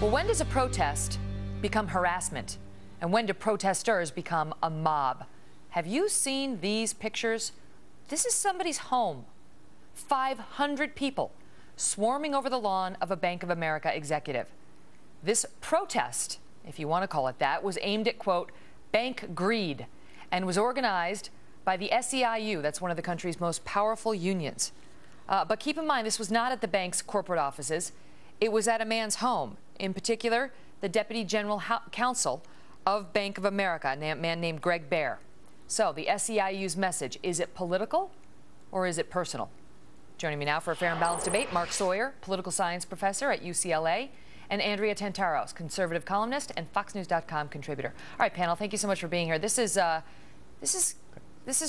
Well, when does a protest become harassment? And when do protesters become a mob? Have you seen these pictures? This is somebody's home. 500 people swarming over the lawn of a Bank of America executive. This protest, if you want to call it that, was aimed at, quote, bank greed, and was organized by the SEIU. That's one of the country's most powerful unions. But keep in mind, this was not at the bank's corporate offices. It was at a man's home, in particular, the Deputy General Counsel of Bank of America, a man named Greg Baer. So the SEIU's message, is it political or is it personal? Joining me now for a fair and balanced debate, Mark Sawyer, political science professor at UCLA, and Andrea Tantaros, conservative columnist and FoxNews.com contributor. All right, panel, thank you so much for being here. This is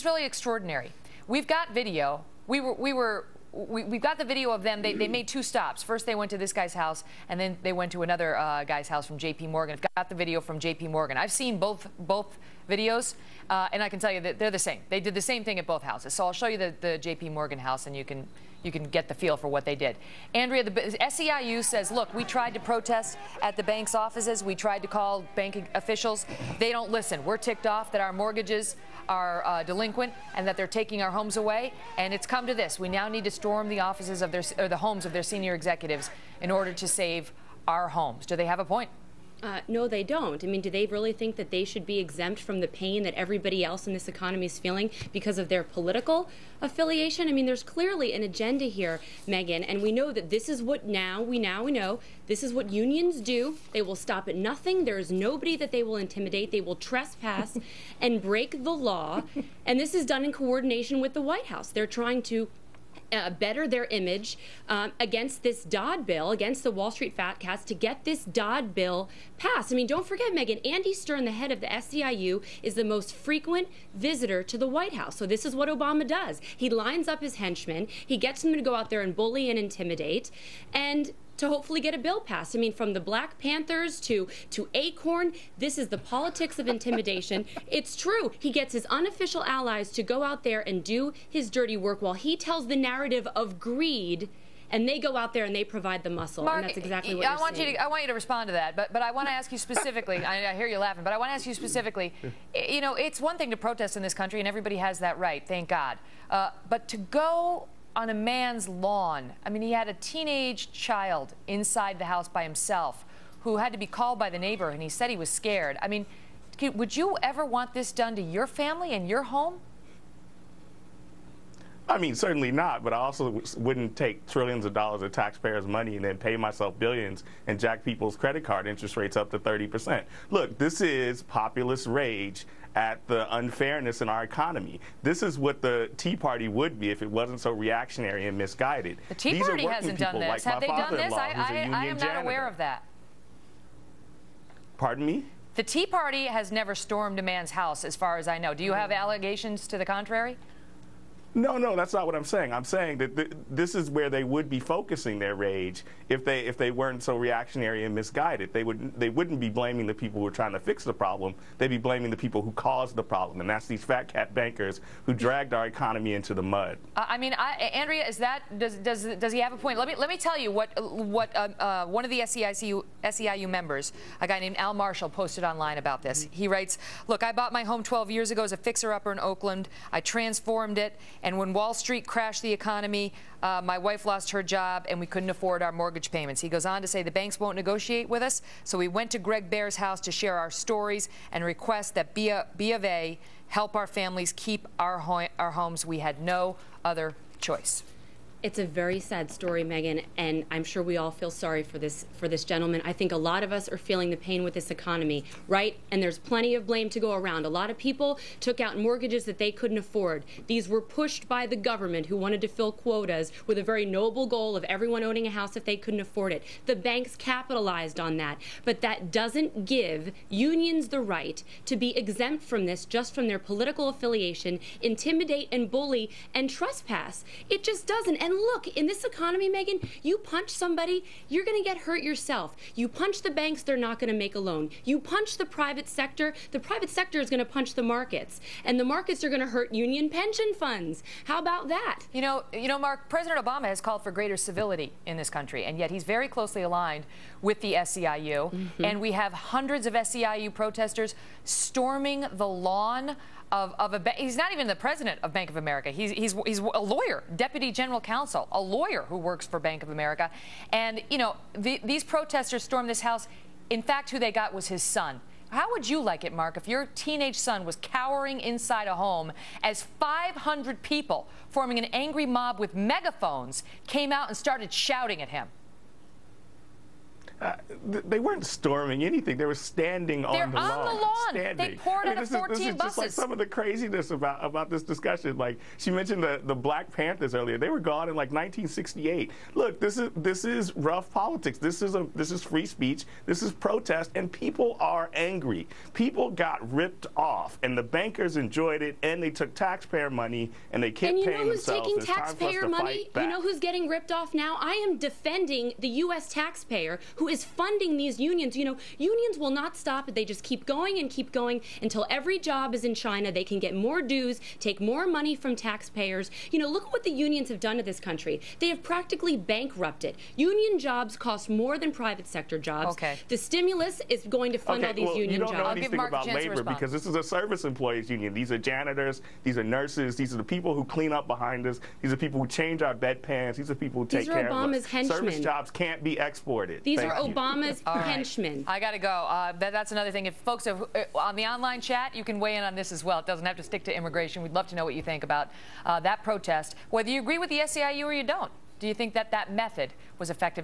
really extraordinary. We've got video. We've got the video of them. They made two stops. First, they went to this guy's house, and then they went to another guy's house from J.P. Morgan. I've got the video from J.P. Morgan. I've seen both videos, and I can tell you that they're the same. They did the same thing at both houses. So I'll show you the J.P. Morgan house, and you can get the feel for what they did. Andrea, the SEIU says, look, we tried to protest at the bank's offices. We tried to call bank officials. They don't listen. We're ticked off that our mortgages are delinquent and that they're taking our homes away. And it's come to this. We now need to storm the offices of the homes of their senior executives in order to save our homes. Do they have a point? No, they don't. I mean, do they really think that they should be exempt from the pain that everybody else in this economy is feeling because of their political affiliation? I mean, there's clearly an agenda here, Megyn, and we know that this is what we know this is what unions do. They will stop at nothing. There is nobody that they will intimidate. They will trespass and break the law, and this is done in coordination with the White House. They're trying to better their image against this Dodd bill, against the Wall Street fat cats, to get this Dodd bill passed. I mean, don't forget, Megyn, Andy Stern, the head of the SEIU, is the most frequent visitor to the White House. So this is what Obama does. He lines up his henchmen. He gets them to go out there and bully and intimidate, and to hopefully get a bill passed. I mean, from the Black Panthers to Acorn, this is the politics of intimidation. It's true. He gets his unofficial allies to go out there and do his dirty work while he tells the narrative of greed, and they go out there and they provide the muscle. Mark, and that's exactly what you're saying. I want you to respond to that, but I want to ask you specifically, I hear you laughing, but I want to ask you specifically, you know, it's one thing to protest in this country, and everybody has that right, thank God. But to go on a man's lawn. I mean, he had a teenage child inside the house by himself who had to be called by the neighbor, and he said he was scared. I mean, would you ever want this done to your family and your home? I mean, certainly not, but I also wouldn't take trillions of dollars of taxpayers' money and then pay myself billions and jack people's credit card interest rates up to 30%. Look, this is populist rage at the unfairness in our economy. This is what the Tea Party would be if it wasn't so reactionary and misguided. The Tea Party hasn't done this. Have they done this? I am not aware of that. Pardon me? The Tea Party has never stormed a man's house, as far as I know. Do you have allegations to the contrary? No, that's not what I'm saying. I'm saying that this is where they would be focusing their rage if they weren't so reactionary and misguided. They wouldn't be blaming the people who are trying to fix the problem. They'd be blaming the people who caused the problem, and that's these fat cat bankers who dragged our economy into the mud. I mean, Andrea, does he have a point? Let me tell you what one of the SEIU members, a guy named Al Marshall, posted online about this. He writes, "Look, I bought my home 12 years ago as a fixer-upper in Oakland. I transformed it. And when Wall Street crashed the economy, my wife lost her job and we couldn't afford our mortgage payments." He goes on to say the banks won't negotiate with us, so we went to Greg Baer's house to share our stories and request that B of A help our families keep our homes. We had no other choice. It's a very sad story, Megyn, and I'm sure we all feel sorry for this gentleman. I think a lot of us are feeling the pain with this economy, right? And there's plenty of blame to go around. A lot of people took out mortgages that they couldn't afford. These were pushed by the government, who wanted to fill quotas with a very noble goal of everyone owning a house if they couldn't afford it. The banks capitalized on that, but that doesn't give unions the right to be exempt from this just from their political affiliation, intimidate and bully and trespass. It just doesn't. And And look, in this economy, Megyn, you punch somebody, you're going to get hurt yourself. You punch the banks, they're not going to make a loan. You punch the private sector is going to punch the markets. And the markets are going to hurt union pension funds. How about that? You know, Mark, President Obama has called for greater civility in this country, and yet he's very closely aligned with the SEIU. And we have hundreds of SEIU protesters storming the lawn of a bank. He's not even the president of Bank of America. He's a lawyer, deputy general counsel, a lawyer who works for Bank of America. And, you know, these protesters stormed this house. In fact, who they got was his son. How would you like it, Mark, if your teenage son was cowering inside a home as 500 people forming an angry mob with megaphones came out and started shouting at him? They weren't storming anything. They were standing on the lawn. They're on the lawn. Standing. They poured out of 14 buses. This is just like some of the craziness about this discussion. Like, she mentioned the Black Panthers earlier. They were gone in like 1968. Look, this is rough politics. This is free speech. This is protest, and people are angry. People got ripped off, and the bankers enjoyed it, and they took taxpayer money, and they kept paying themselves. And you know who's taking taxpayer money? You know who's getting ripped off now? I am defending the U.S. taxpayer who is funding these unions. You know, unions will not stop. They just keep going until every job is in China. They can get more dues, take more money from taxpayers. You know, look at what the unions have done to this country. They have practically bankrupted. Union jobs cost more than private sector jobs. Okay. The stimulus is going to fund all these union jobs. You don't know anything about labor because this is a service employees union. These are janitors. These are nurses. These are the people who clean up behind us. These are people who change our bedpans. These are people who take care of us. These are Obama's henchmen. Service jobs can't be exported. These are Obama's henchmen. I got to go. That's another thing. If folks have, on the online chat, you can weigh in on this as well. It doesn't have to stick to immigration. We'd love to know what you think about that protest, whether you agree with the SEIU or you don't. Do you think that that method was effective?